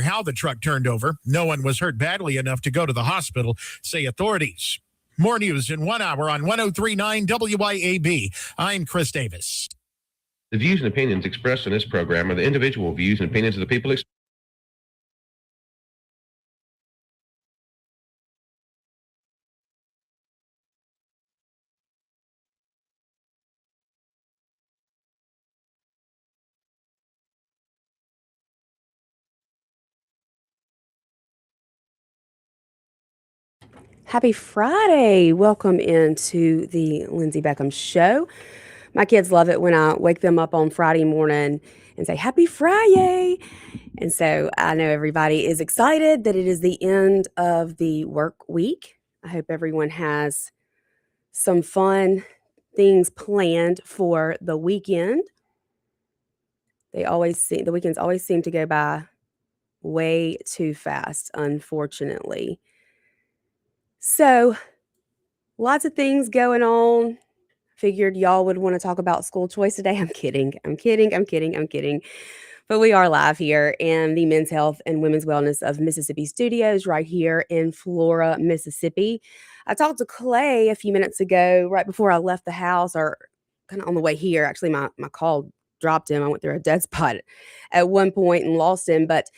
How the truck turned over. No one was hurt badly enough to go to the hospital, say authorities. More news in 1 hour on 103.9 WYAB. I'm Chris Davis. The views and opinions expressed in this program are the individual views and opinions of the people. Happy Friday. Welcome into the Lindsey Beckham Show. My kids love it when I wake them up on Friday morning and say, Happy Friday. And so I know everybody is excited that it is the end of the work week. I hope everyone has some fun things planned for the weekend. The weekends always seem to go by way too fast, unfortunately. So lots of things going on. Figured y'all would want to talk about school choice today. I'm kidding. But we are live here in the Men's Health and Women's Wellness of Mississippi studios right here in Flora, Mississippi. I talked to Clay a few minutes ago, right before I left the house, or kind of on the way here. Actually, my call dropped him. I went through a dead spot at one point and lost him. But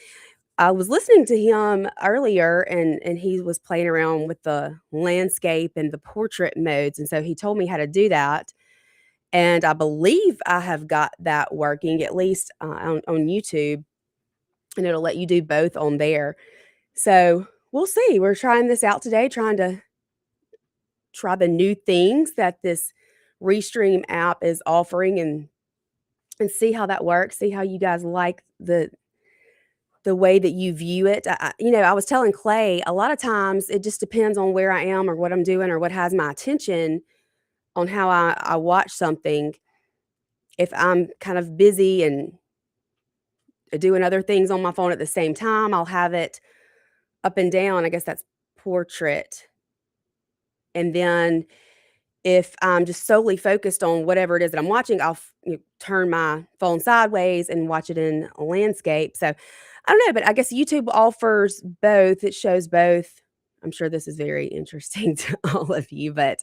I was listening to him earlier, and he was playing around with the landscape and the portrait modes. And so he told me how to do that. And I believe I have got that working, at least on YouTube. And it'll let you do both on there. So we'll see. We're trying this out today, trying to try the new things that this Restream app is offering and see how that works, see how you guys like the way that you view it. I was telling Clay, a lot of times it just depends on where I am or what I'm doing or what has my attention on how I watch something. If I'm kind of busy and doing other things on my phone at the same time, I'll have it up and down. I guess that's portrait. And then if I'm just solely focused on whatever it is that I'm watching, I'll turn my phone sideways and watch it in landscape. So I don't know, but I guess YouTube offers both. It shows both. I'm sure this is very interesting to all of you, but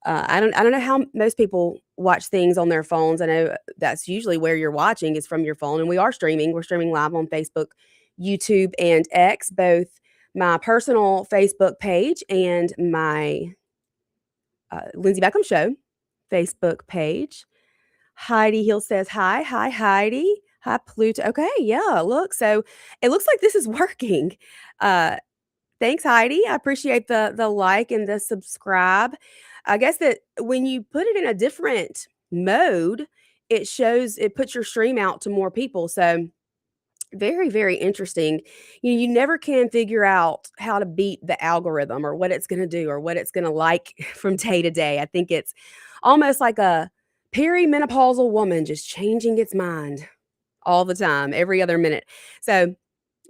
I don't know how most people watch things on their phones. I know that's usually where you're watching is from your phone, and we are streaming. We're streaming live on Facebook, YouTube, and X, both my personal Facebook page and my Lindsey Beckham Show Facebook page. Heidi Hill says, hi, Heidi. Hi, Pluto. Okay, yeah, look. So it looks like this is working. Thanks, Heidi. I appreciate the like and the subscribe. I guess that when you put it in a different mode, it puts your stream out to more people. So very, very interesting. You never can figure out how to beat the algorithm or what it's going to do or what it's going to like from day to day. I think it's almost like a perimenopausal woman just changing its mind all the time, every other minute. So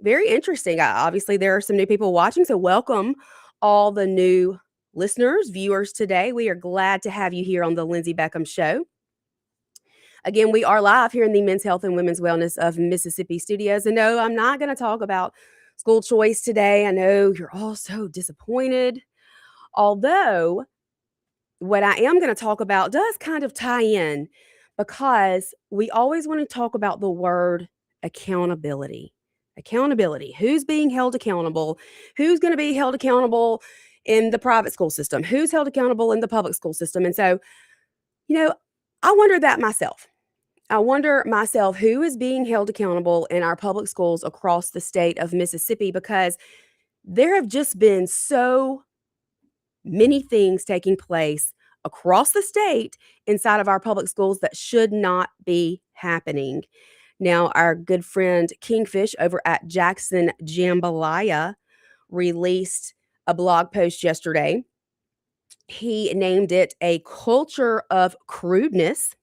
very interesting. Obviously, there are some new people watching. So welcome all the new listeners, viewers today. We are glad to have you here on the Lindsey Beckham Show. Again, we are live here in the Men's Health and Women's Wellness of Mississippi studios. And no, I'm not going to talk about school choice today. I know you're all so disappointed. Although what I am going to talk about does kind of tie in, because we always want to talk about the word accountability. Accountability. Who's being held accountable? Who's going to be held accountable in the private school system? Who's held accountable in the public school system? And so, I wonder that myself. I wonder myself who is being held accountable in our public schools across the state of Mississippi, because there have just been so many things taking place across the state inside of our public schools that should not be happening. Now, our good friend Kingfish over at Jackson Jambalaya released a blog post yesterday. He named it A Culture of Crudeness.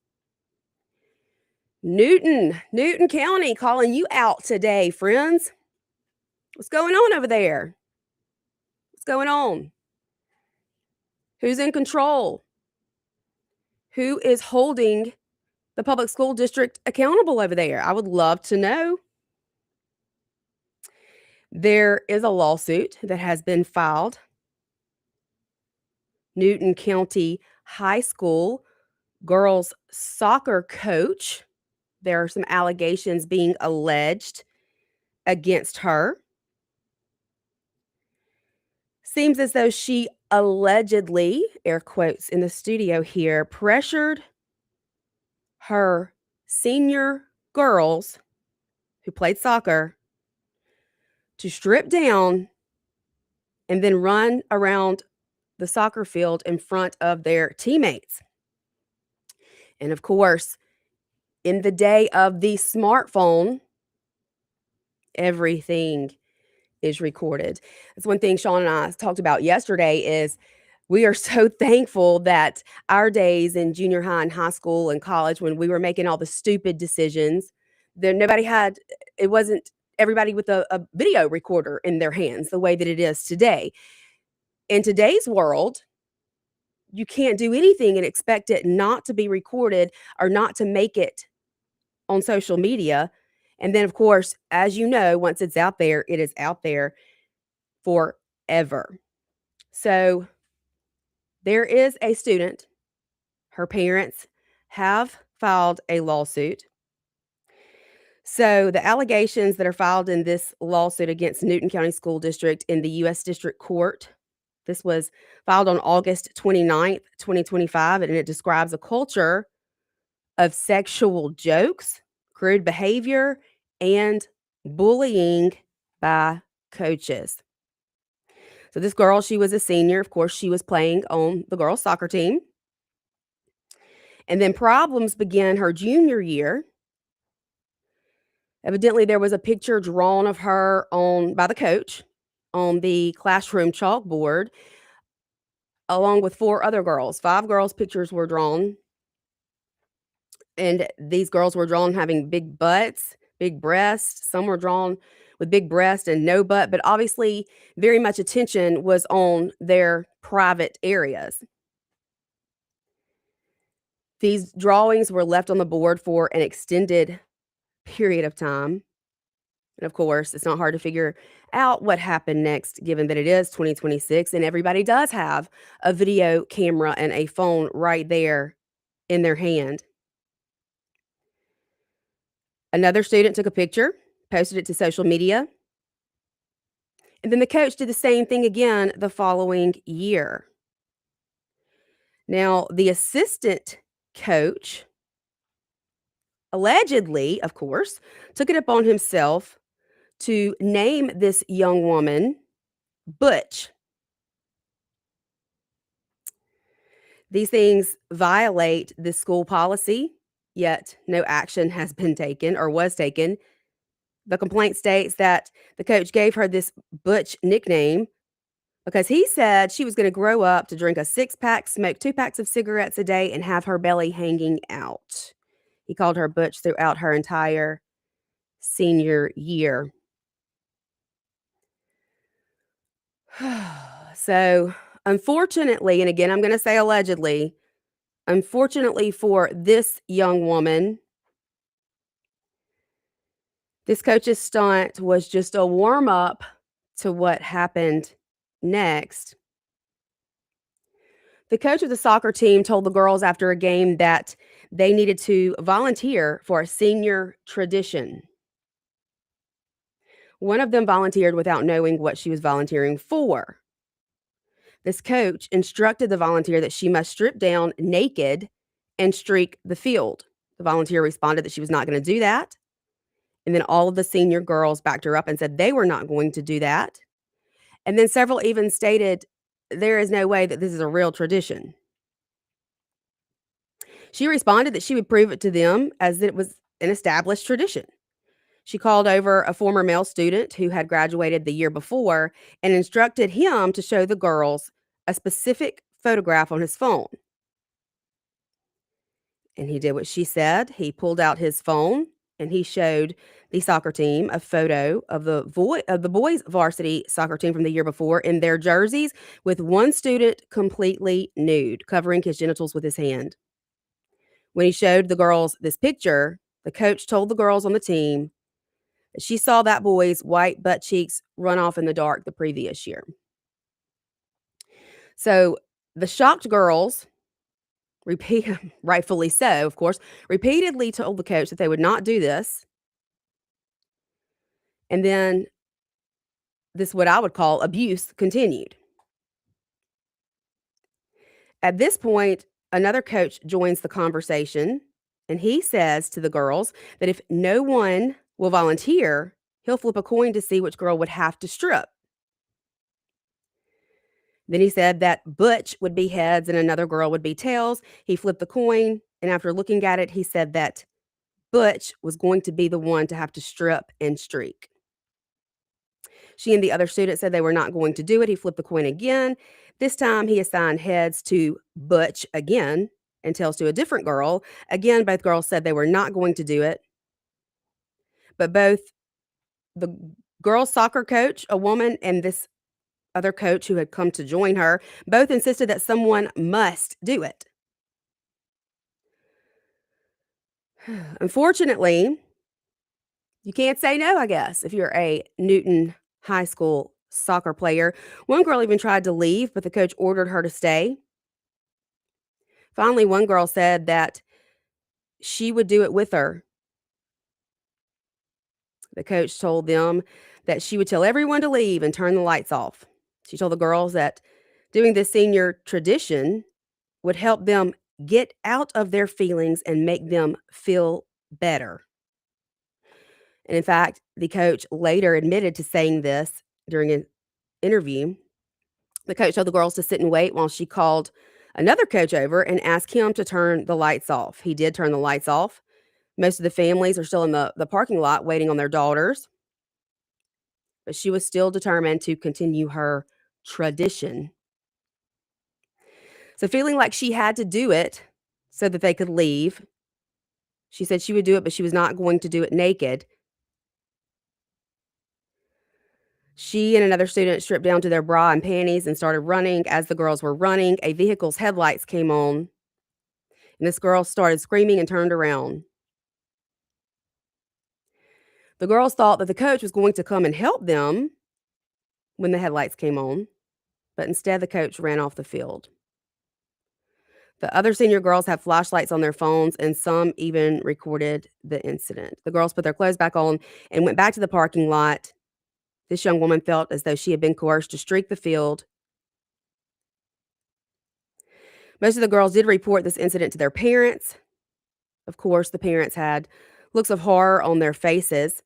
Newton County calling you out today, friends. What's going on over there? What's going on? Who's in control? Who is holding the public school district accountable over there? I would love to know. There is a lawsuit that has been filed. Newton County High School girls soccer coach. There are some allegations being alleged against her. Seems as though she allegedly, air quotes in the studio here, pressured her senior girls who played soccer to strip down and then run around the soccer field in front of their teammates. And of course, in the day of the smartphone, everything is recorded. That's one thing Shaun and I talked about yesterday is we are so thankful that our days in junior high and high school and college when we were making all the stupid decisions, there nobody had it wasn't everybody with a video recorder in their hands the way that it is today. In today's world, you can't do anything and expect it not to be recorded or not to make it on social media. And then, of course, as you know, once it's out there, it is out there forever. So there is a student, her parents have filed a lawsuit. So the allegations that are filed in this lawsuit against Newton County School District in the U.S. District Court, this was filed on August 29th, 2025, and it describes a culture of sexual jokes, crude behavior, and bullying by coaches. So this girl, she was a senior. Of course, she was playing on the girls' soccer team. And then problems began her junior year. Evidently, there was a picture drawn of her by the coach on the classroom chalkboard, along with 4 other girls. 5 girls' pictures were drawn. And these girls were drawn having big butts, big breasts. Some were drawn with big breasts and no butt, but obviously very much attention was on their private areas. These drawings were left on the board for an extended period of time. And of course, it's not hard to figure out what happened next, given that it is 2026 and everybody does have a video camera and a phone right there in their hand. Another student took a picture, posted it to social media. And then the coach did the same thing again the following year. Now, the assistant coach allegedly, of course, took it upon himself to name this young woman Butch. These things violate the school policy, yet no action has been taken or was taken. The complaint states that the coach gave her this Butch nickname because he said she was going to grow up to drink a 6-pack, smoke 2 packs of cigarettes a day, and have her belly hanging out. He called her Butch throughout her entire senior year. So, unfortunately, and again, I'm going to say allegedly, unfortunately for this young woman, this coach's stunt was just a warm-up to what happened next. The coach of the soccer team told the girls after a game that they needed to volunteer for a senior tradition. One of them volunteered without knowing what she was volunteering for. This coach instructed the volunteer that she must strip down naked and streak the field. The volunteer responded that she was not going to do that. And then all of the senior girls backed her up and said they were not going to do that. And then several even stated there is no way that this is a real tradition. She responded that she would prove it to them as it was an established tradition. She called over a former male student who had graduated the year before and instructed him to show the girls a specific photograph on his phone. And he did what she said. He pulled out his phone and he showed the soccer team a photo of the boys' varsity soccer team from the year before in their jerseys with one student completely nude, covering his genitals with his hand. When he showed the girls this picture, the coach told the girls on the team She saw that boy's white butt cheeks run off in the dark the previous year. So the shocked girls, rightfully so, of course, repeatedly told the coach that they would not do this. And then this, what I would call abuse, continued. At this point, another coach joins the conversation, and he says to the girls that if no one will volunteer, he'll flip a coin to see which girl would have to strip. Then he said that Butch would be heads and another girl would be tails. He flipped the coin, and after looking at it, he said that Butch was going to be the one to have to strip and streak. She and the other student said they were not going to do it. He flipped the coin again. This time he assigned heads to Butch again and tails to a different girl. Again, both girls said they were not going to do it. But both the girls' soccer coach, a woman, and this other coach who had come to join her, both insisted that someone must do it. Unfortunately, you can't say no, I guess, if you're a Newton High School soccer player. One girl even tried to leave, but the coach ordered her to stay. Finally, one girl said that she would do it with her. The coach told them that she would tell everyone to leave and turn the lights off. She told the girls that doing this senior tradition would help them get out of their feelings and make them feel better. And in fact, the coach later admitted to saying this during an interview. The coach told the girls to sit and wait while she called another coach over and asked him to turn the lights off. He did turn the lights off. Most of the families are still in the parking lot waiting on their daughters. But she was still determined to continue her tradition. So feeling like she had to do it so that they could leave, she said she would do it, but she was not going to do it naked. She and another student stripped down to their bra and panties and started running. As the girls were running, a vehicle's headlights came on, and this girl started screaming and turned around. The girls thought that the coach was going to come and help them when the headlights came on, but instead the coach ran off the field. The other senior girls have flashlights on their phones, and some even recorded the incident. The girls put their clothes back on and went back to the parking lot. This young woman felt as though she had been coerced to streak the field. Most of the girls did report this incident to their parents. Of course, the parents had looks of horror on their faces.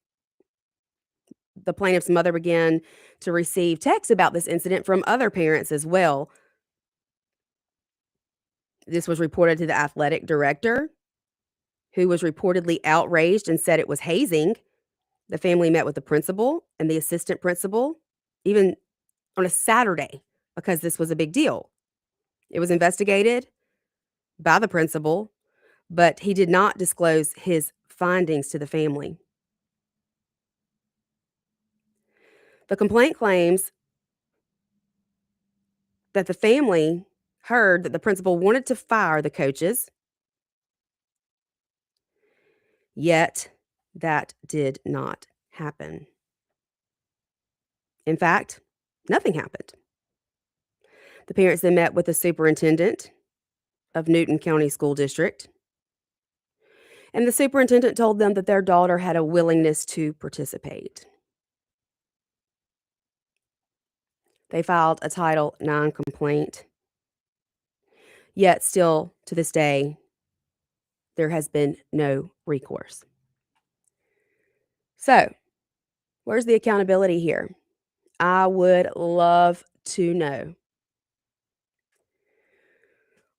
The plaintiff's mother began to receive texts about this incident from other parents as well. This was reported to the athletic director, who was reportedly outraged and said it was hazing. The family met with the principal and the assistant principal, even on a Saturday, because this was a big deal. It was investigated by the principal, but he did not disclose his findings to the family. The complaint claims that the family heard that the principal wanted to fire the coaches, yet that did not happen. In fact, nothing happened. The parents then met with the superintendent of Newton County School District, and the superintendent told them that their daughter had a willingness to participate. They filed a Title IX complaint, yet still to this day, there has been no recourse. So, where's the accountability here? I would love to know.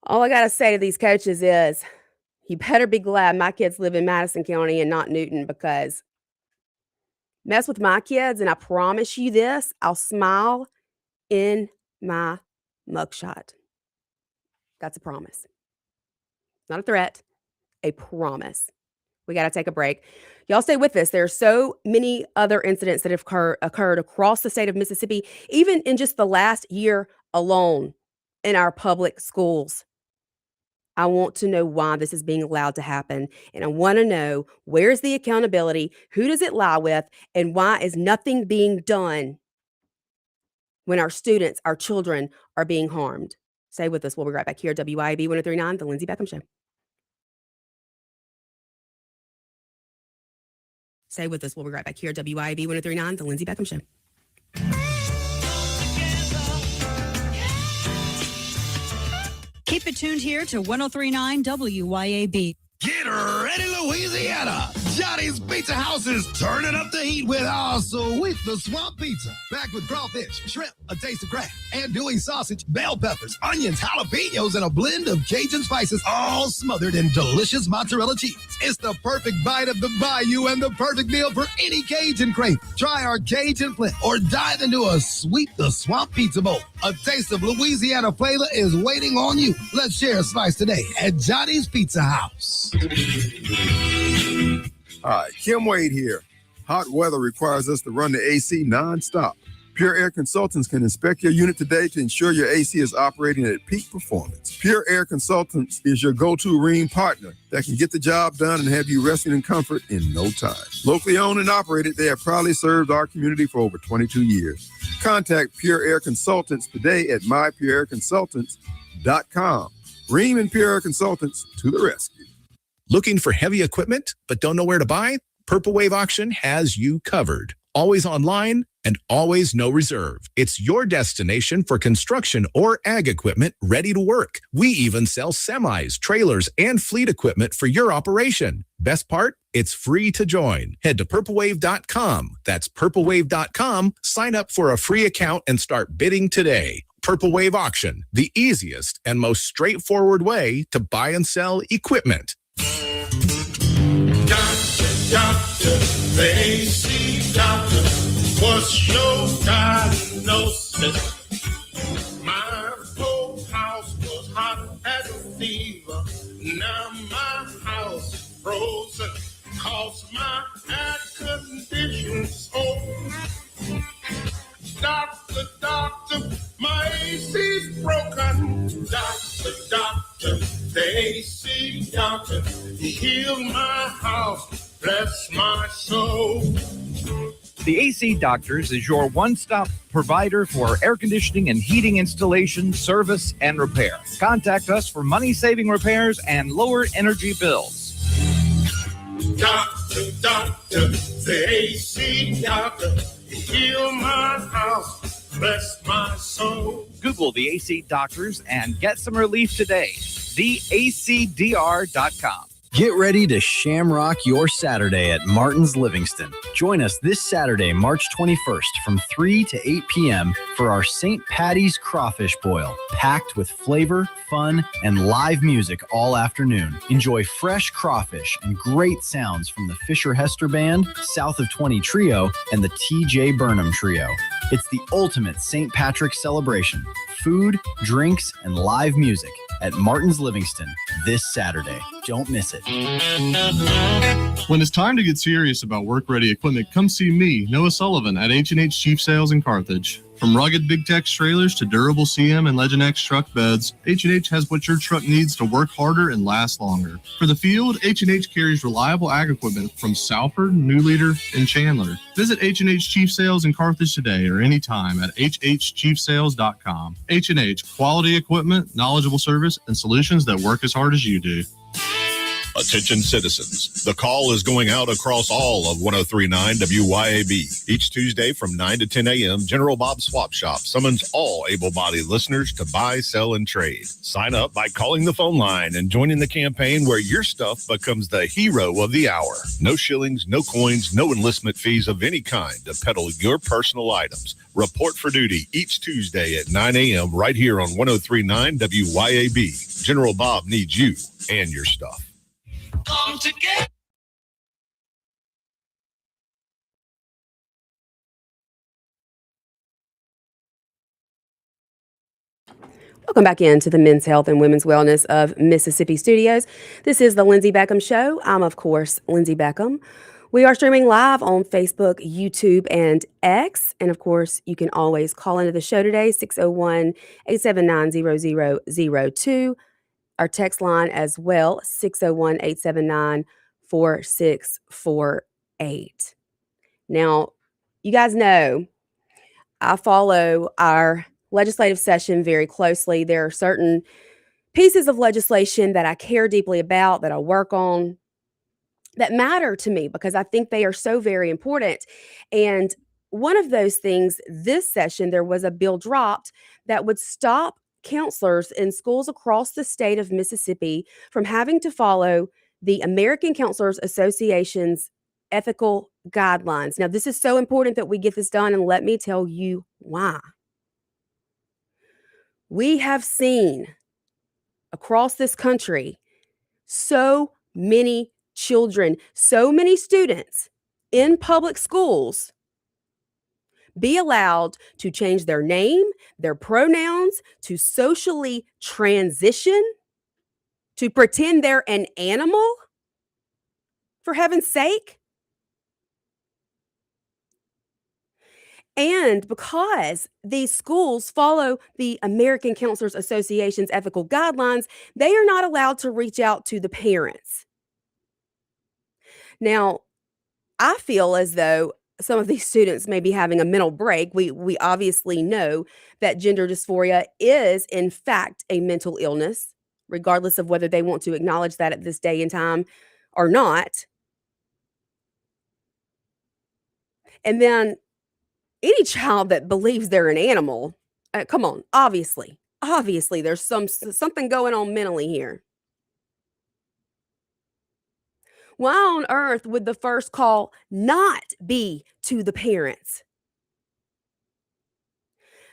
All I got to say to these coaches is, you better be glad my kids live in Madison County and not Newton, because mess with my kids, and I promise you this, I'll smile in my mugshot. That's a promise. Not a threat, a promise. We got to take a break. Y'all stay with us. There are so many other incidents that have occurred across the state of Mississippi, even in just the last year alone in our public schools. I want to know why this is being allowed to happen. And I want to know, where's the accountability? Who does it lie with? And why is nothing being done when our students, our children are being harmed? Stay with us. We'll be right back here at WIAB 1039, The Lindsey Beckham Show. Stay with us. We'll be right back here at WIAB 1039, The Lindsey Beckham Show. Keep it tuned here to 1039 WYAB. Get ready, Louisiana! Johnny's Pizza House is turning up the heat with our sweet the swamp pizza. Packed with crawfish, shrimp, a taste of crab, andouille sausage, bell peppers, onions, jalapenos, and a blend of Cajun spices, all smothered in delicious mozzarella cheese. It's the perfect bite of the bayou and the perfect meal for any Cajun crave. Try our Cajun Flint or dive into a sweet the swamp pizza bowl. A taste of Louisiana flavor is waiting on you. Let's share a slice today at Johnny's Pizza House. Hi, Kim Wade here. Hot weather requires us to run the AC nonstop. Pure Air Consultants can inspect your unit today to ensure your AC is operating at peak performance. Pure Air Consultants is your go-to Rheem partner that can get the job done and have you resting in comfort in no time. Locally owned and operated, they have proudly served our community for over 22 years. Contact Pure Air Consultants today at mypureairconsultants.com. Rheem and Pure Air Consultants to the rescue. Looking for heavy equipment but don't know where to buy? Purple Wave Auction has you covered. Always online and always no reserve. It's your destination for construction or ag equipment ready to work. We even sell semis, trailers, and fleet equipment for your operation. Best part? It's free to join. Head to purplewave.com. That's purplewave.com. Sign up for a free account and start bidding today. Purple Wave Auction, the easiest and most straightforward way to buy and sell equipment. Doctor, the AC doctor, what's your diagnosis? My whole house was hot as a fever. Now my house is frozen, cause my air conditioning's on. Doctor, my AC's broken. Doctor, the AC doctor, heal my house, bless my soul. The AC Doctors is your one-stop provider for air conditioning and heating installation, service, and repair. Contact us for money-saving repairs and lower energy bills. Doctor, the AC doctor, heal my house, bless my soul. Google the AC Doctors and get some relief today. TheACDR.com. Get ready to shamrock your Saturday at Martin's Livingston. Join us this Saturday, March 21st from 3 to 8 p.m. for our St. Patty's Crawfish Boil, packed with flavor, fun, and live music all afternoon. Enjoy fresh crawfish and great sounds from the Fisher Hester Band, South of 20 Trio, and the T.J. Burnham Trio. It's the ultimate St. Patrick's celebration. Food, drinks, and live music at Martin's Livingston this Saturday. Don't miss it. When it's time to get serious about work-ready equipment, come see me, Noah Sullivan, at H&H Chief Sales in Carthage. From rugged Big Tex trailers to durable CM and Legend X truck beds, H&H has what your truck needs to work harder and last longer. For the field, H&H carries reliable ag equipment from Salford, New Leader, and Chandler. Visit H&H Chief Sales in Carthage today or anytime at hhchiefsales.com. H&H, quality equipment, knowledgeable service, and solutions that work as hard as you do. Attention citizens, the call is going out across all of 1039 WYAB. Each Tuesday from 9 to 10 a.m., General Bob Swap Shop summons all able-bodied listeners to buy, sell, and trade. Sign up by calling the phone line and joining the campaign where your stuff becomes the hero of the hour. No shillings, no coins, no enlistment fees of any kind to peddle your personal items. Report for duty each Tuesday at 9 a.m. right here on 1039 WYAB. General Bob needs you and your stuff. Come together. Welcome back into the Men's Health and Women's Wellness of Mississippi Studios. This is the Lindsey Beckham Show. I'm, of course, Lindsey Beckham. We are streaming live on Facebook, YouTube, and X. And, of course, you can always call into the show today, 601-879-0002. our text line as well, 601-879-4648. Now, you guys know I follow our legislative session very closely. There are certain pieces of legislation that I care deeply about, that I work on, that matter to me because I think they are so very important. And one of those things this session, there was a bill dropped that would stop counselors in schools across the state of Mississippi from having to follow the American Counselors Association's ethical guidelines. Now, this is so important that we get this done, and let me tell you why. We have seen across this country so many children, so many students in public schools be allowed to change their name, their pronouns, to socially transition, to pretend they're an animal, for heaven's sake. And because these schools follow the American Counselors Association's ethical guidelines, they are not allowed to reach out to the parents. Now, I feel as though some of these students may be having a mental break. We obviously know that gender dysphoria is, in fact, a mental illness, regardless of whether they want to acknowledge that at this day and time or not. And then any child that believes they're an animal, come on, obviously there's something going on mentally here. Why on earth would the first call not be to the parents?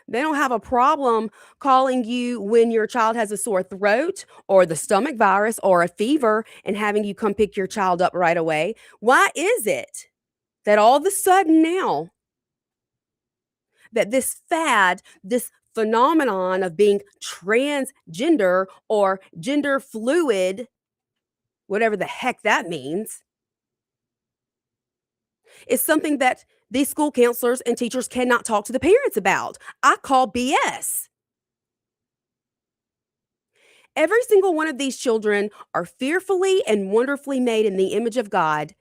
They don't have a problem calling you when your child has a sore throat or the stomach virus or a fever and having you come pick your child up right away. Why is it that all of a sudden now that this fad, this phenomenon of being transgender or gender fluid, whatever the heck that means, is something that these school counselors and teachers cannot talk to the parents about? I call BS. Every single one of these children are fearfully and wonderfully made in the image of God.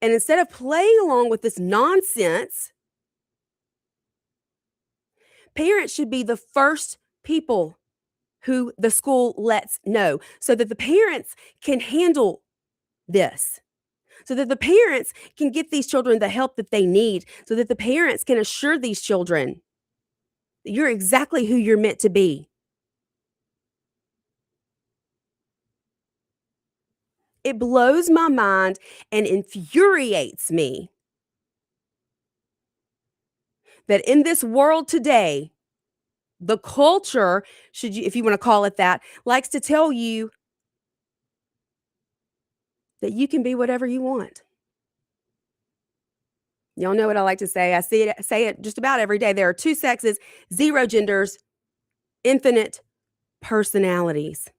And instead of playing along with this nonsense, parents should be the first people who the school lets know so that the parents can handle this, so that the parents can get these children the help that they need, so that the parents can assure these children that you're exactly who you're meant to be. It blows my mind and infuriates me that in this world today, the culture, if you want to call it that, likes to tell you that you can be whatever you want. Y'all know what I like to say. I say it just about every day. There are two sexes, zero genders, infinite personalities.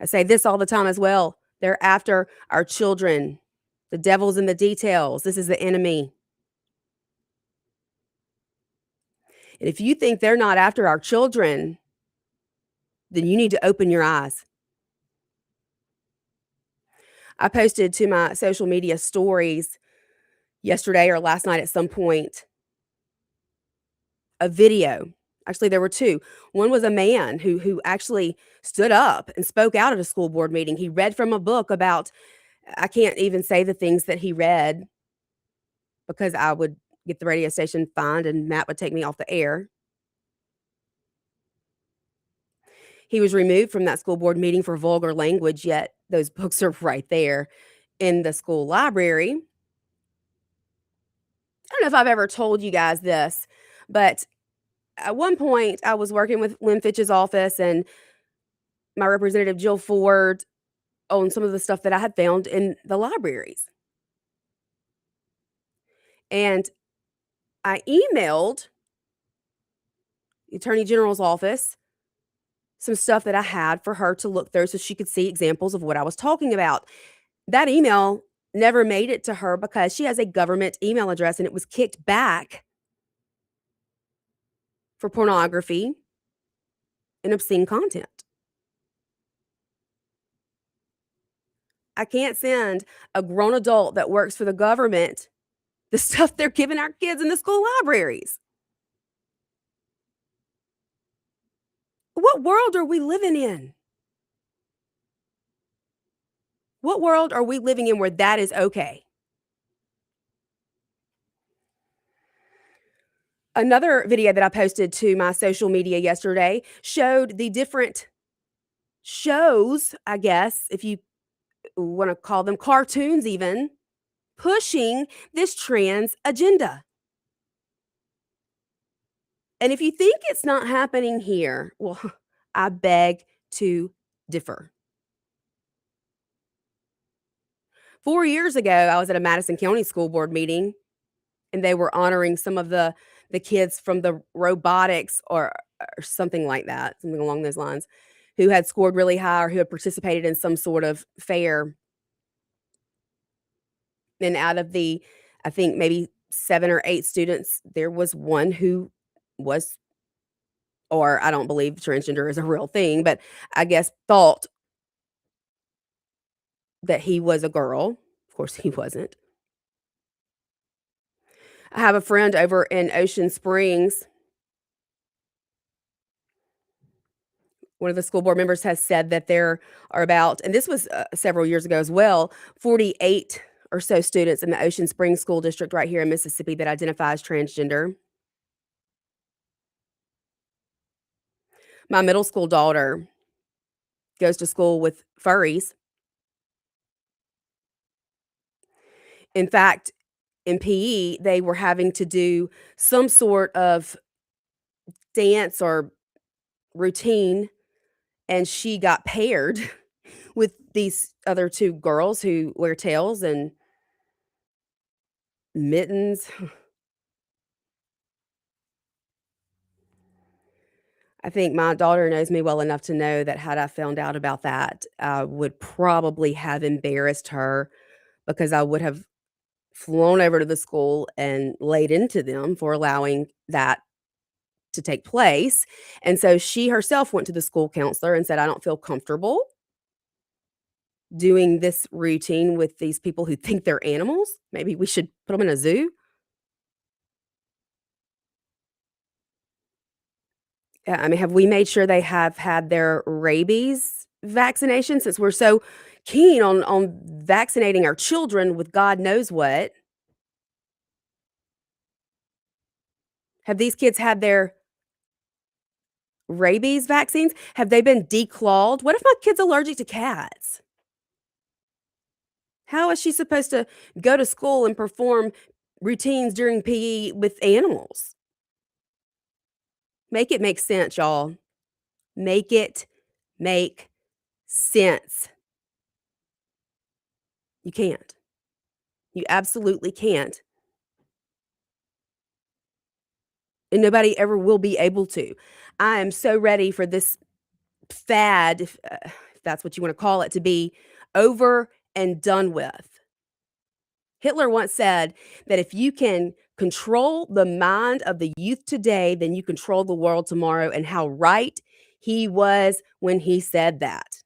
I say this all the time as well. They're after our children. The devil's in the details. This is the enemy. And if you think they're not after our children, then you need to open your eyes. I posted to my social media stories yesterday or last night at some point a video. Actually, there were two. One was a man who actually stood up and spoke out at a school board meeting. He read from a book about, I can't even say the things that he read because I would get the radio station fined and Matt would take me off the air. He was removed from that school board meeting for vulgar language, yet those books are right there in the school library. I don't know if I've ever told you guys this, but at one point I was working with Lynn Fitch's office and my representative Jill Ford on some of the stuff that I had found in the libraries. And I emailed the Attorney General's office some stuff that I had for her to look through so she could see examples of what I was talking about. That email never made it to her because she has a government email address and it was kicked back for pornography and obscene content. I can't send a grown adult that works for the government the stuff they're giving our kids in the school libraries. What world are we living in? What world are we living in where that is okay? Another video that I posted to my social media yesterday showed the different shows, I guess, if you want to call them cartoons even, pushing this trans agenda. And if you think it's not happening here, well, I beg to differ. 4 years ago, I was at a Madison County School Board meeting, and they were honoring some of the kids from the robotics or something like that, something along those lines, who had scored really high or who had participated in some sort of fair. And out of the, I think maybe 7 or 8 students, there was one who was, or I don't believe transgender is a real thing, but I guess thought that he was a girl. Of course, he wasn't. I have a friend over in Ocean Springs. One of the school board members has said that there are about, and this was several years ago as well, 48 or so students in the Ocean Springs School District right here in Mississippi that identify as transgender. My middle school daughter goes to school with furries. In fact, in PE, they were having to do some sort of dance or routine, and she got paired with these other 2 girls who wear tails and mittens. I think my daughter knows me well enough to know that had I found out about that, I would probably have embarrassed her because I would have flown over to the school and laid into them for allowing that to take place. And so she herself went to the school counselor and said, I don't feel comfortable doing this routine with these people who think they're animals. Maybe we should put them in a zoo. I mean, have we made sure they have had their rabies vaccination since we're so keen on vaccinating our children with God knows what? Have these kids had their rabies vaccines? Have they been declawed? What if my kid's allergic to cats? How is she supposed to go to school and perform routines during PE with animals? Make it make sense, y'all. Make it make sense. You can't. You absolutely can't. And nobody ever will be able to. I am so ready for this fad, if that's what you want to call it, to be over and done with. Hitler once said that if you can control the mind of the youth today, then you control the world tomorrow, and how right he was when he said that.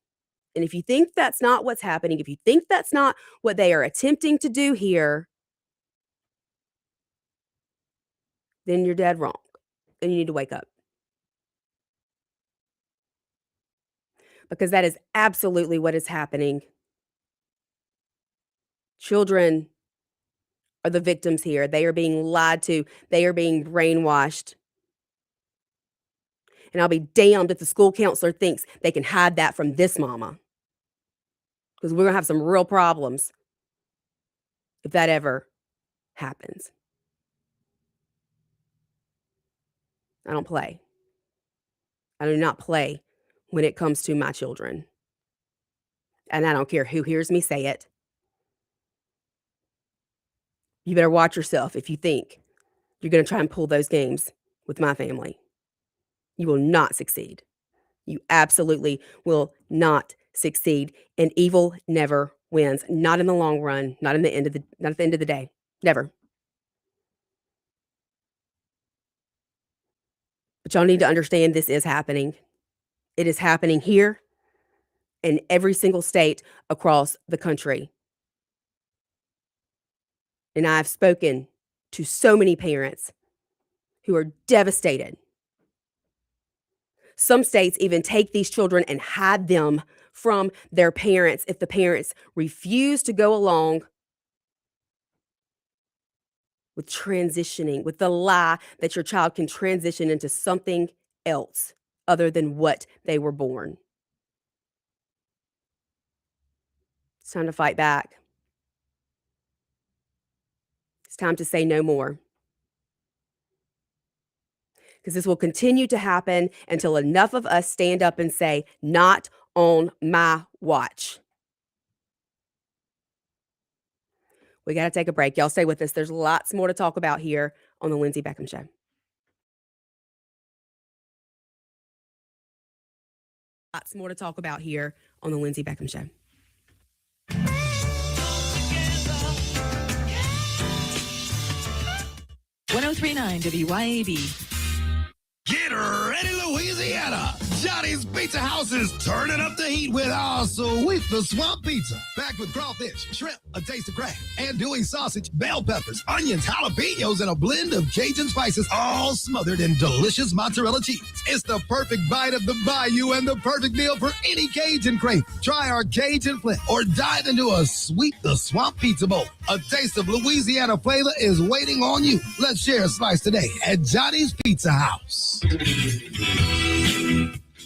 And if you think that's not what's happening, if you think that's not what they are attempting to do here, then you're dead wrong and you need to wake up. Because that is absolutely what is happening. Children are the victims here. They are being lied to. They are being brainwashed. And I'll be damned if the school counselor thinks they can hide that from this mama. Because we're going to have some real problems if that ever happens. I don't play. I do not play when it comes to my children. And I don't care who hears me say it. You better watch yourself if you think you're going to try and pull those games with my family. You will not succeed. You absolutely will not succeed. And evil never wins. Not in the long run. Not at the end of the day. Never. But y'all need to understand this is happening. It is happening here in every single state across the country. And I've spoken to so many parents who are devastated. Some states even take these children and hide them from their parents if the parents refuse to go along with transitioning, with the lie that your child can transition into something else other than what they were born. It's time to fight back. It's time to say no more. Because this will continue to happen until enough of us stand up and say, not on my watch. We got to take a break. Y'all stay with us. There's lots more to talk about here on the Lindsey Beckham Show. Lots more to talk about here on the Lindsey Beckham Show. .1039 WYAB. Get ready, Louisiana! Johnny's Pizza House is turning up the heat with our sweet the swamp pizza. Packed with crawfish, shrimp, a taste of crab, andouille sausage, bell peppers, onions, jalapenos, and a blend of Cajun spices, all smothered in delicious mozzarella cheese. It's the perfect bite of the bayou and the perfect meal for any Cajun crave. Try our Cajun Flint or dive into a sweet the swamp pizza bowl. A taste of Louisiana flavor is waiting on you. Let's share a slice today at Johnny's Pizza House.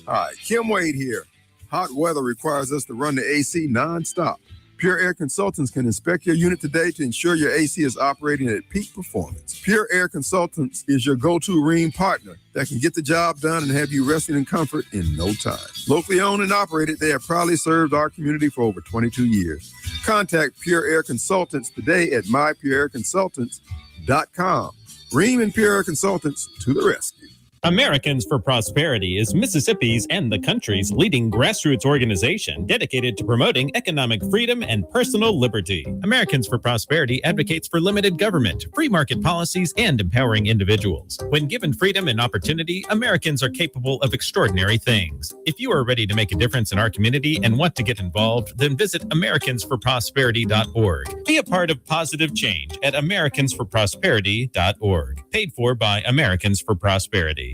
Hi, Kim Wade here. Hot weather requires us to run the AC nonstop. Pure Air Consultants can inspect your unit today to ensure your AC is operating at peak performance. Pure Air Consultants is your go-to Rheem partner that can get the job done and have you resting in comfort in no time. Locally owned and operated, they have proudly served our community for over 22 years. Contact Pure Air Consultants today at mypureairconsultants.com. Rheem and Pure Air Consultants to the rescue. Americans for Prosperity is Mississippi's and the country's leading grassroots organization dedicated to promoting economic freedom and personal liberty. Americans for Prosperity advocates for limited government, free market policies, and empowering individuals. When given freedom and opportunity, Americans are capable of extraordinary things. If you are ready to make a difference in our community and want to get involved, then visit americansforprosperity.org. Be a part of positive change at americansforprosperity.org. Paid for by Americans for Prosperity.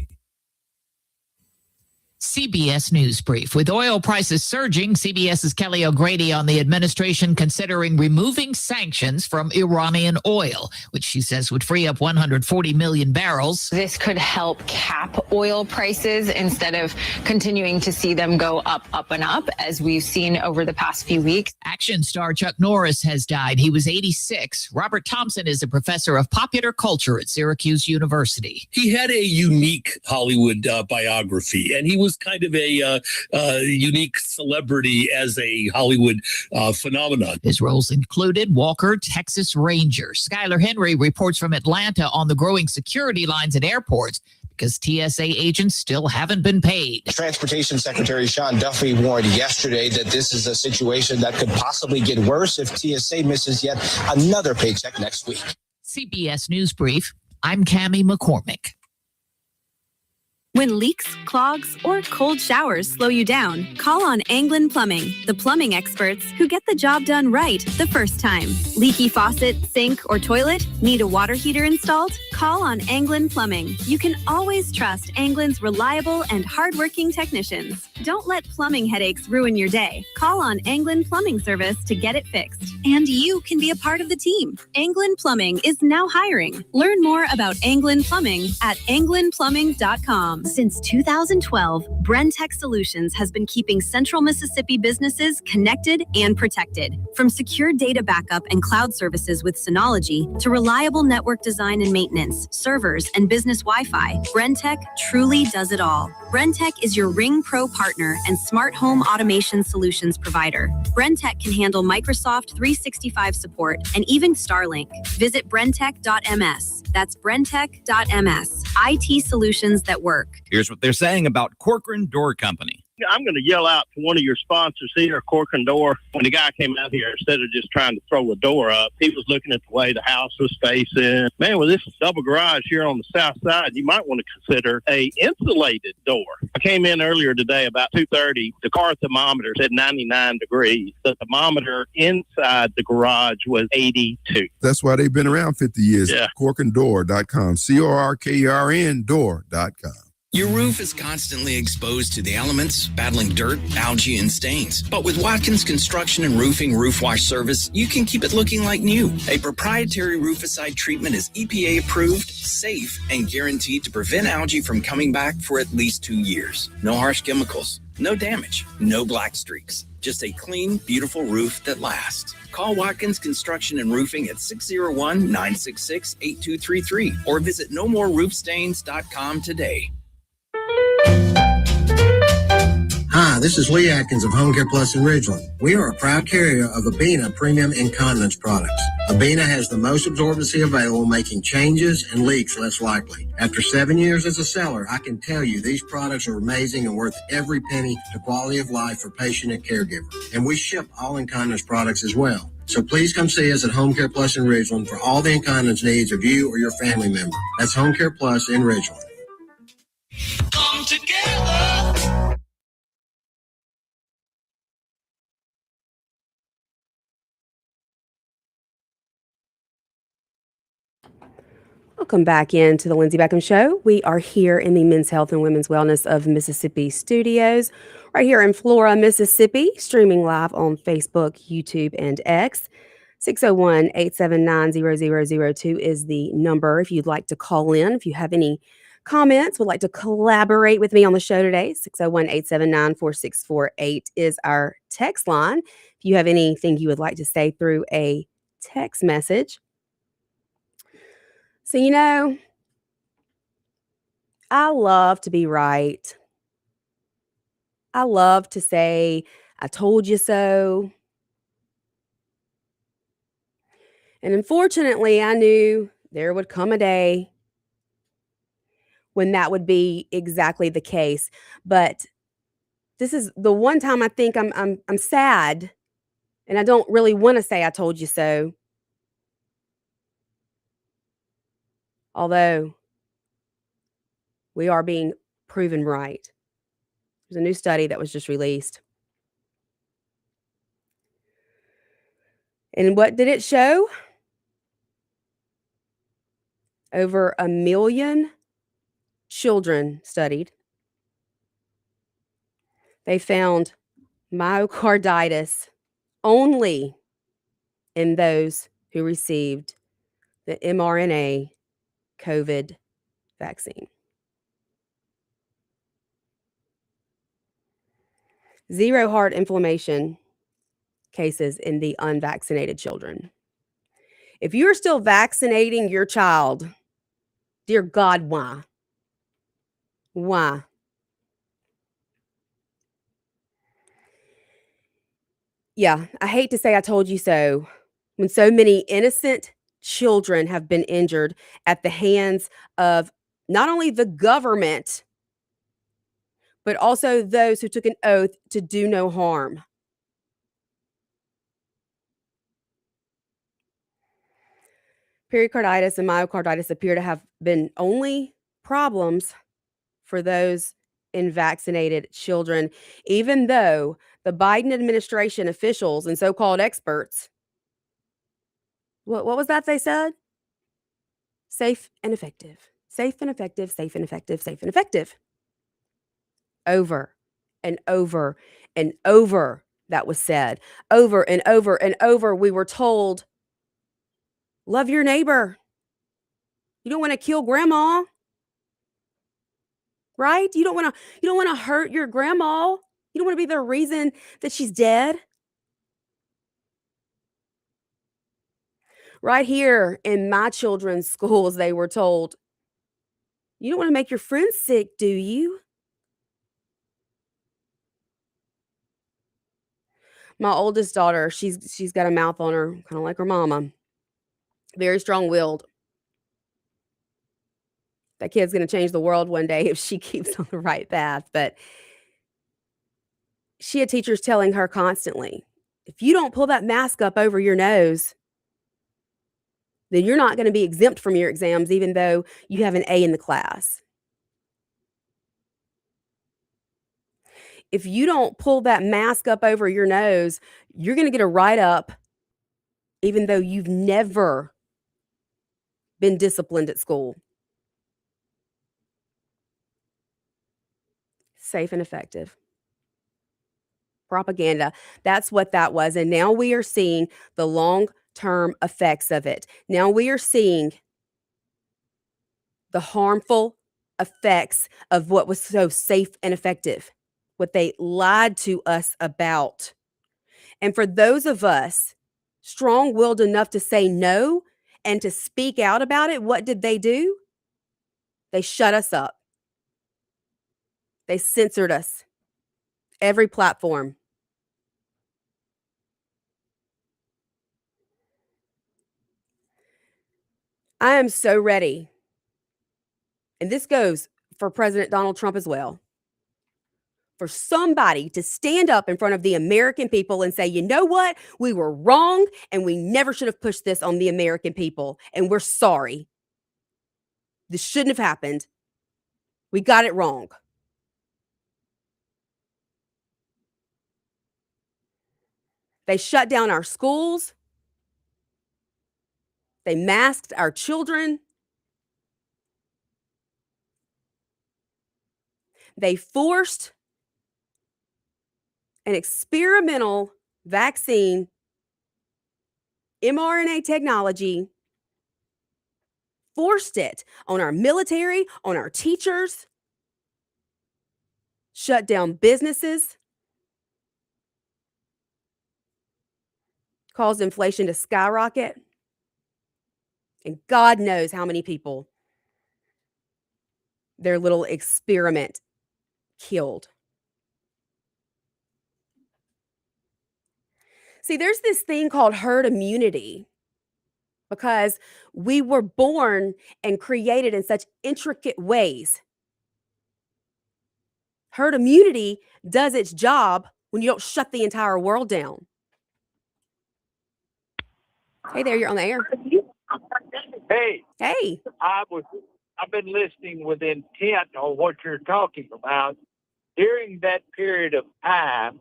CBS News Brief. With oil prices surging, CBS's Kelly O'Grady on the administration considering removing sanctions from Iranian oil, which she says would free up 140 million barrels. This could help cap oil prices instead of continuing to see them go up, and up, as we've seen over the past few weeks. Action star Chuck Norris has died. He was 86. Robert Thompson is a professor of popular culture at Syracuse University. He had a unique Hollywood biography, and he was kind of a unique celebrity as a Hollywood phenomenon. His roles included Walker, Texas Ranger. Skylar Henry reports from Atlanta on the growing security lines at airports because TSA agents still haven't been paid. Transportation Secretary Sean Duffy warned yesterday that this is a situation that could possibly get worse if TSA misses yet another paycheck next week. CBS News Brief. I'm Cammie McCormick. When leaks, clogs, or cold showers slow you down, call on Anglin Plumbing, the plumbing experts who get the job done right the first time. Leaky faucet, sink, or toilet? Need a water heater installed? Call on Anglin Plumbing. You can always trust Anglin's reliable and hardworking technicians. Don't let plumbing headaches ruin your day. Call on Anglin Plumbing Service to get it fixed. And you can be a part of the team. Anglin Plumbing is now hiring. Learn more about Anglin Plumbing at anglinplumbing.com. Since 2012, Brentech Solutions has been keeping Central Mississippi businesses connected and protected. From secure data backup and cloud services with Synology to reliable network design and maintenance, servers, and business Wi-Fi, Brentech truly does it all. Brentech is your Ring Pro partner and smart home automation solutions provider. Brentech can handle Microsoft 365 support and even Starlink. Visit brentech.ms. That's brentech.ms. IT solutions that work. Here's what they're saying about Corcoran Door Company. I'm going to yell out to one of your sponsors here, Cork and Door. When the guy came out here, instead of just trying to throw a door up, he was looking at the way the house was facing. Man, with this double garage here on the south side, you might want to consider a insulated door. I came in earlier today about 2:30. The car thermometer said 99 degrees. The thermometer inside the garage was 82. That's why they've been around 50 years. Yeah. Corkanddoor.com. CORKERN door.com. Your roof is constantly exposed to the elements, battling dirt, algae, and stains. But with Watkins Construction and Roofing Roof Wash Service, you can keep it looking like new. A proprietary rooficide treatment is EPA approved, safe, and guaranteed to prevent algae from coming back for at least 2 years. No harsh chemicals, no damage, no black streaks. Just a clean, beautiful roof that lasts. Call Watkins Construction and Roofing at 601-966-8233 or visit nomoreroofstains.com today. Hi, this is Lee Atkins of Home Care Plus in Ridgeland. We are a proud carrier of Abena Premium Incontinence products. Abena has the most absorbency available, making changes and leaks less likely. After 7 years as a seller, I can tell you these products are amazing and worth every penny to quality of life for patient and caregiver. And we ship all incontinence products as well. So please come see us at Home Care Plus in Ridgeland for all the incontinence needs of you or your family member. That's Home Care Plus in Ridgeland. Come together. Welcome back into the Lindsey Beckham Show. We are here in the Men's Health and Women's Wellness of Mississippi studios, right here in Flora, Mississippi, streaming live on Facebook, YouTube, and X. 601-879-0002 is the number if you'd like to call in. If you have any comments, would like to collaborate with me on the show today, 601-879-4648 is our text line. If you have anything you would like to say through a text message. So, I love to be right. I love to say, I told you so. And unfortunately, I knew there would come a day when that would be exactly the case. But this is the one time I think I'm sad, and I don't really want to say I told you so. Although we are being proven right. There's a new study that was just released. And what did it show? Over 1 million children studied. They found myocarditis only in those who received the mRNA COVID vaccine. 0 heart inflammation cases in the unvaccinated children. If you're still vaccinating your child, dear God, why? Why? Yeah, I hate to say I told you so when so many innocent children have been injured at the hands of not only the government, but also those who took an oath to do no harm. Pericarditis and myocarditis appear to have been only problems for those in vaccinated children, even though the Biden administration officials and so-called experts, what was that they said? Safe and effective. Safe and effective, safe and effective, safe and effective. Over and over and over that was said. Over and over and over we were told, love your neighbor. You don't want to kill grandma. Right? You don't want to hurt your grandma. You don't want to be the reason that she's dead. Right here in my children's schools, they were told, you don't want to make your friends sick, do you? My oldest daughter, she's got a mouth on her, kind of like her mama. Very strong-willed. That kid's going to change the world one day if she keeps on the right path. But she had teachers telling her constantly, if you don't pull that mask up over your nose, then you're not going to be exempt from your exams, even though you have an A in the class. If you don't pull that mask up over your nose, you're going to get a write-up, even though you've never been disciplined at school. Safe and effective. Propaganda. That's what that was. And now we are seeing the long-term effects of it. Now we are seeing the harmful effects of what was so safe and effective, what they lied to us about. And for those of us strong-willed enough to say no and to speak out about it, what did they do? They shut us up. They censored us. Every platform. I am so ready. And this goes for President Donald Trump as well. For somebody to stand up in front of the American people and say, you know what? We were wrong and we never should have pushed this on the American people. And we're sorry. This shouldn't have happened. We got it wrong. They shut down our schools. They masked our children. They forced an experimental vaccine, mRNA technology, forced it on our military, on our teachers, shut down businesses, caused inflation to skyrocket. And God knows how many people their little experiment killed. See, there's this thing called herd immunity because we were born and created in such intricate ways. Herd immunity does its job when you don't shut the entire world down. Hey there, you're on the air. Hey. Hey. I've been listening with intent on what you're talking about. During that period of time,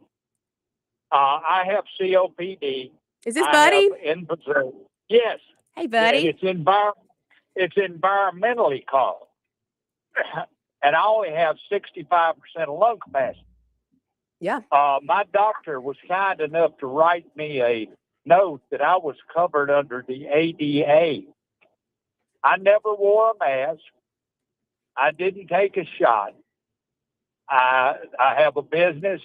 I have COPD. Is this Buddy? Yes. Hey, Buddy. It's environmentally caused. And I only have 65% of lung capacity. Yeah. My doctor was kind enough to write me a note that I was covered under the ADA. I never wore a mask. I didn't take a shot. I have a business.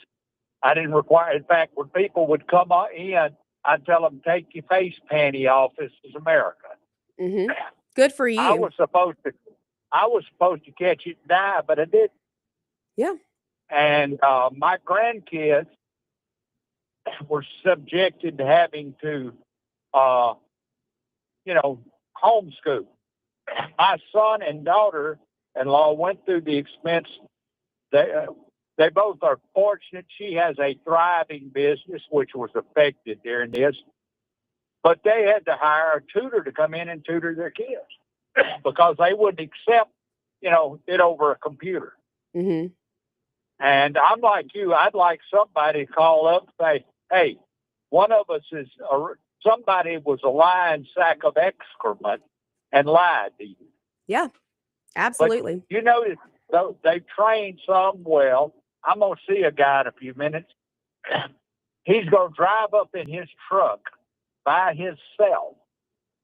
I didn't require. In fact, when people would come in, I'd tell them, "Take your face panty off. This is America." Mm-hmm. Good for you. I was supposed to catch it and die, but I didn't. Yeah. And my grandkids were subjected to having to, homeschool. My son and daughter-in-law went through the expense. They both are fortunate. She has a thriving business, which was affected during this. But they had to hire a tutor to come in and tutor their kids because they wouldn't accept, it over a computer. Mm-hmm. And I'm like you. I'd like somebody to call up and say, hey, one of us somebody was a lying sack of excrement and lied to you. Yeah, absolutely. But, they trained some well. I'm going to see a guy in a few minutes. He's going to drive up in his truck by himself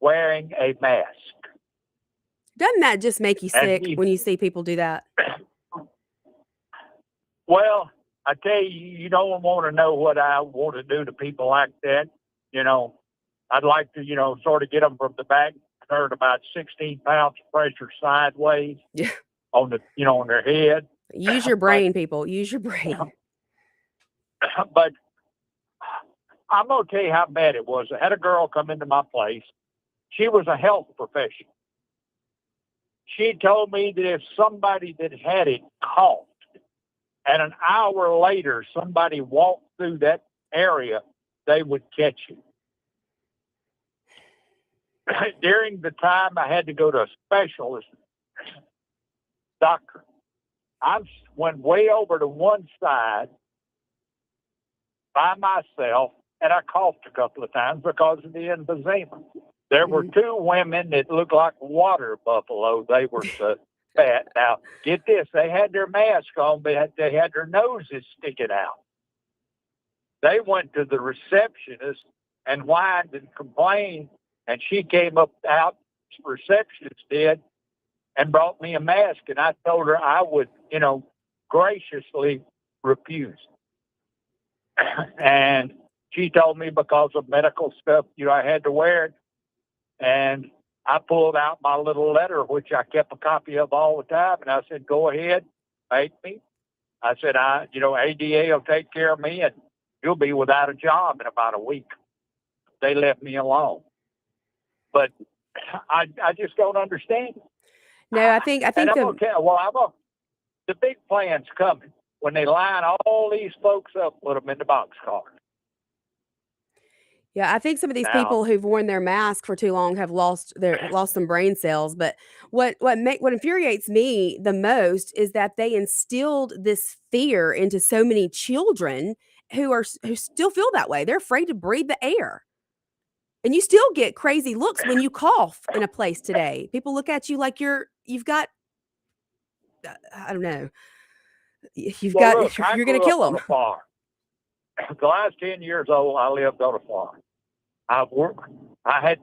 wearing a mask. Doesn't that just make you sick when you see people do that? Well, I tell you, you don't want to know what I want to do to people like that. I'd like to, sort of get them from the back, turn about 16 pounds of pressure sideways. Yeah. On their head. Use your brain, people. Use your brain. But I'm going to tell you how bad it was. I had a girl come into my place. She was a health professional. She told me that if somebody that had it coughed and an hour later somebody walked through that area, they would catch you. During the time I had to go to a specialist doctor, I went way over to one side by myself, and I coughed a couple of times because of the emphysema. There were two women that looked like water buffalo. They were so fat. Now, get this. They had their mask on, but they had their noses sticking out. They went to the receptionist and whined and complained, and she came out, the receptionist did, and brought me a mask, and I told her I would, graciously refuse. And she told me because of medical stuff, I had to wear it. And I pulled out my little letter, which I kept a copy of all the time. And I said, go ahead, make me. I said, ADA will take care of me and you'll be without a job in about a week. They left me alone. But I just don't understand. No, I think the big plan's coming when they line all these folks up, put them in the boxcar. Yeah, I think some of these people who've worn their mask for too long have lost some brain cells. But what infuriates me the most is that they instilled this fear into so many children who still feel that way. They're afraid to breathe the air. And you still get crazy looks when you cough in a place today. People look at you like you've got, I don't know, you're going to kill them. The last 10 years old, I lived on a farm.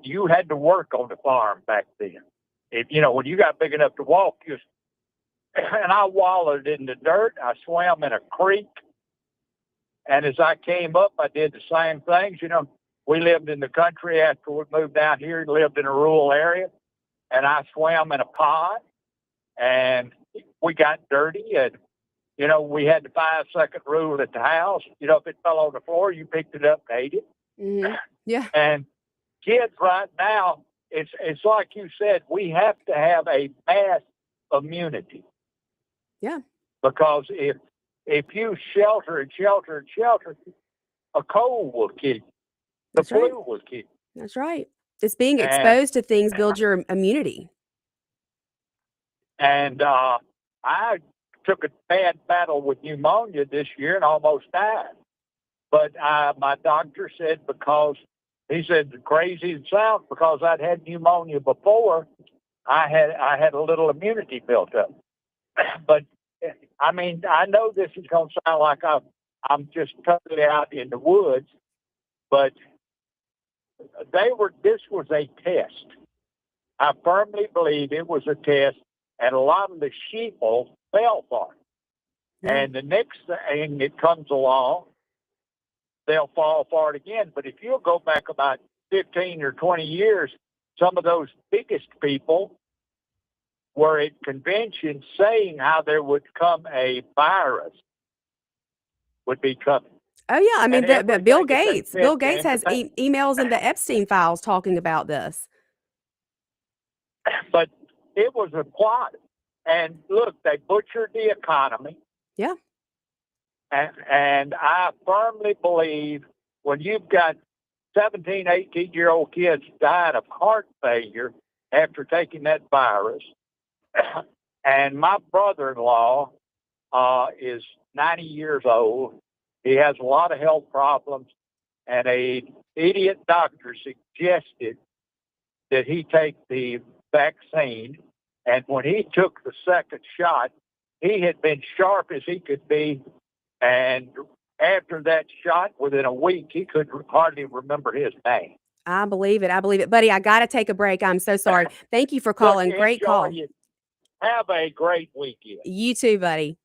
You had to work on the farm back then. When you got big enough to walk, and I wallowed in the dirt. I swam in a creek. And as I came up, I did the same things. We lived in the country after we moved down here, lived in a rural area, and I swam in a pond, and we got dirty, and, we had the 5-second rule at the house. If it fell on the floor, you picked it up and ate it. Mm-hmm. Yeah. And kids right now, it's like you said, we have to have a mass immunity. Yeah. Because if you shelter, a cold will kill you. The flu will kill you. That's right. It's being exposed to things builds your immunity. And I took a bad battle with pneumonia this year and almost died. But my doctor said he said crazy it sounds, because I'd had pneumonia before, I had a little immunity built up. But I know this is going to sound like I'm just totally out in the woods, but this was a test. I firmly believe it was a test, and a lot of the sheeple fell for it. Yeah. And the next thing that comes along, they'll fall for it again. But if you'll go back about 15 or 20 years, some of those biggest people were at conventions saying how there would come a virus would be coming. Oh, yeah. Bill Gates has emails in the Epstein files talking about this. But it was a plot. And look, they butchered the economy. Yeah. And I firmly believe when you've got 17, 18-year-old kids dying of heart failure after taking that virus, and my brother-in-law is 90 years old. He has a lot of health problems, and an idiot doctor suggested that he take the vaccine. And when he took the second shot, he had been sharp as he could be. And after that shot, within a week, he could hardly remember his name. I believe it. Buddy, I got to take a break. I'm so sorry. Thank you for calling. Great call. Have a great weekend. You too, buddy.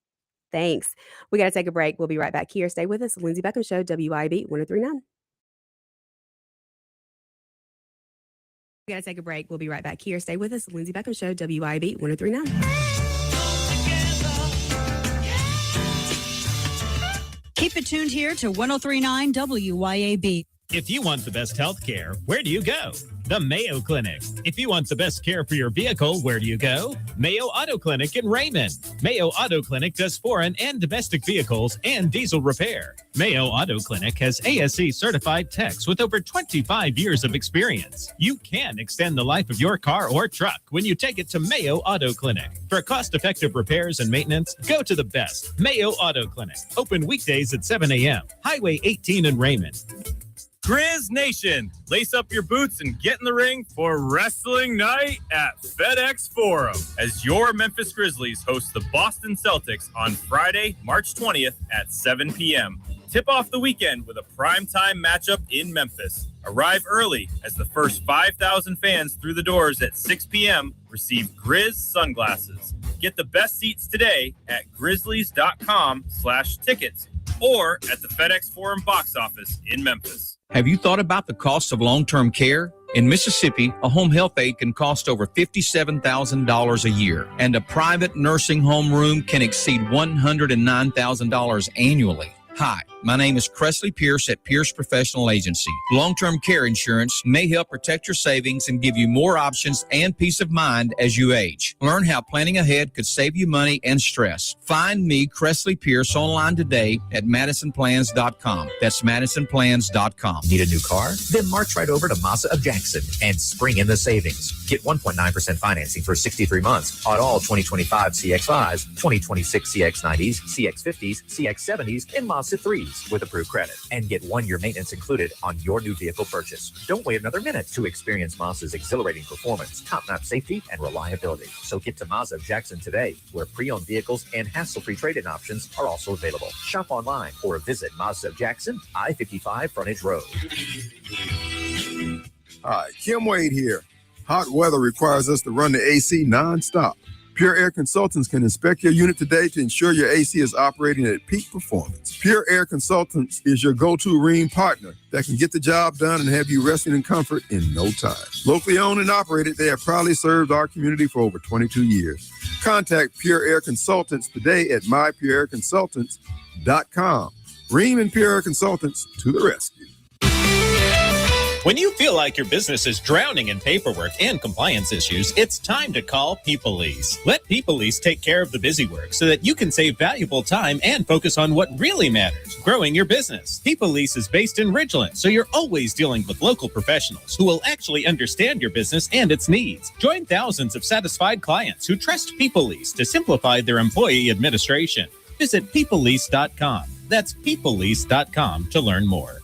Thanks. We got to take a break. We'll be right back here. Stay with us. Lindsey Beckham Show, WIB 103.9. We got to take a break. We'll be right back here. Stay with us. Lindsey Beckham Show, WIB 103.9. Keep it tuned here to 103.9 WYAB. If you want the best health care, where do you go? The Mayo Clinic. If you want the best care for your vehicle, where do you go? Mayo Auto Clinic in Raymond. Mayo Auto Clinic does foreign and domestic vehicles and diesel repair. Mayo Auto Clinic has ASE certified techs with over 25 years of experience. You can extend the life of your car or truck when you take it to Mayo Auto Clinic. For cost-effective repairs and maintenance, go to the best, Mayo Auto Clinic. Open weekdays at 7 a.m. Highway 18 in Raymond. Grizz Nation, lace up your boots and get in the ring for Wrestling Night at FedEx Forum as your Memphis Grizzlies host the Boston Celtics on Friday, March 20th at 7 p.m. Tip off the weekend with a primetime matchup in Memphis. Arrive early as the first 5,000 fans through the doors at 6 p.m. receive Grizz sunglasses. Get the best seats today at grizzlies.com/tickets or at the FedEx Forum box office in Memphis. Have you thought about the cost of long-term care? In Mississippi, a home health aide can cost over $57,000 a year, and a private nursing home room can exceed $109,000 annually. Hi, my name is Cressley Pierce at Pierce Professional Agency. Long-term care insurance may help protect your savings and give you more options and peace of mind as you age. Learn how planning ahead could save you money and stress. Find me, Cressley Pierce, online today at MadisonPlans.com. That's MadisonPlans.com. Need a new car? Then march right over to Mazda of Jackson and spring in the savings. Get 1.9% financing for 63 months on all 2025 CX-5s, 2026 CX-90s, CX-50s, CX-70s, and Mazda 3s with approved credit. And get 1 year maintenance included on your new vehicle purchase. Don't wait another minute to experience Mazda's exhilarating performance, top-notch safety, and reliability. So get to Mazda of Jackson today, where pre-owned vehicles and hassle-free trade-in options are also available. Shop online or visit Mazda of Jackson, I-55 Frontage Road. Hi, Kim Wade here. Hot weather requires us to run the AC nonstop. Pure Air Consultants can inspect your unit today to ensure your AC is operating at peak performance. Pure Air Consultants is your go-to Rheem partner that can get the job done and have you resting in comfort in no time. Locally owned and operated, they have proudly served our community for over 22 years. Contact Pure Air Consultants today at mypureairconsultants.com. Rheem and Pure Air Consultants to the rescue. When you feel like your business is drowning in paperwork and compliance issues, it's time to call Peoplease. Let Peoplease take care of the busy work so that you can save valuable time and focus on what really matters, growing your business. Peoplease is based in Ridgeland, so you're always dealing with local professionals who will actually understand your business and its needs. Join thousands of satisfied clients who trust Peoplease to simplify their employee administration. Visit peoplease.com. That's peoplease.com to learn more.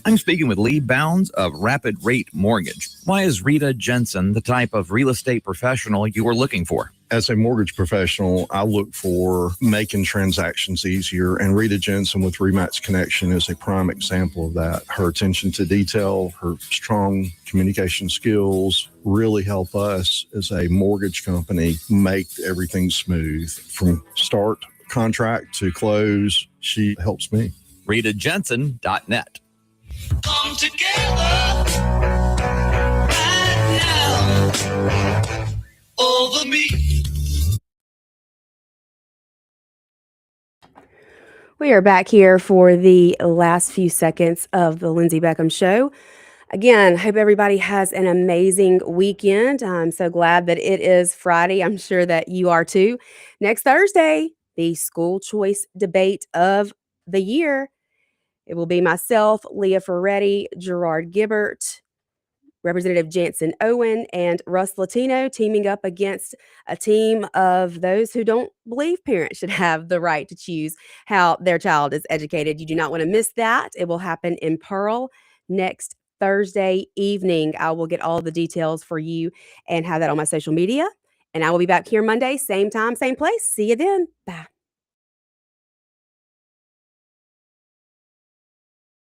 I'm speaking with Lee Bounds of Rapid Rate Mortgage. Why is Rita Jensen the type of real estate professional you are looking for? As a mortgage professional, I look for making transactions easier, and Rita Jensen with Rematch Connection is a prime example of that. Her attention to detail, her strong communication skills really help us as a mortgage company make everything smooth. From start contract to close, she helps me. RitaJensen.net. Come together right now over me. We are back here for the last few seconds of the Lindsey Beckham Show. Again, hope everybody has an amazing weekend. I'm so glad that it is Friday. I'm sure that you are too. Next Thursday, the school choice debate of the year. It will be myself, Leah Ferretti, Gerard Gibbert, Representative Jansen Owen, and Russ Latino teaming up against a team of those who don't believe parents should have the right to choose how their child is educated. You do not want to miss that. It will happen in Pearl next Thursday evening. I will get all the details for you and have that on my social media. And I will be back here Monday, same time, same place. See you then. Bye.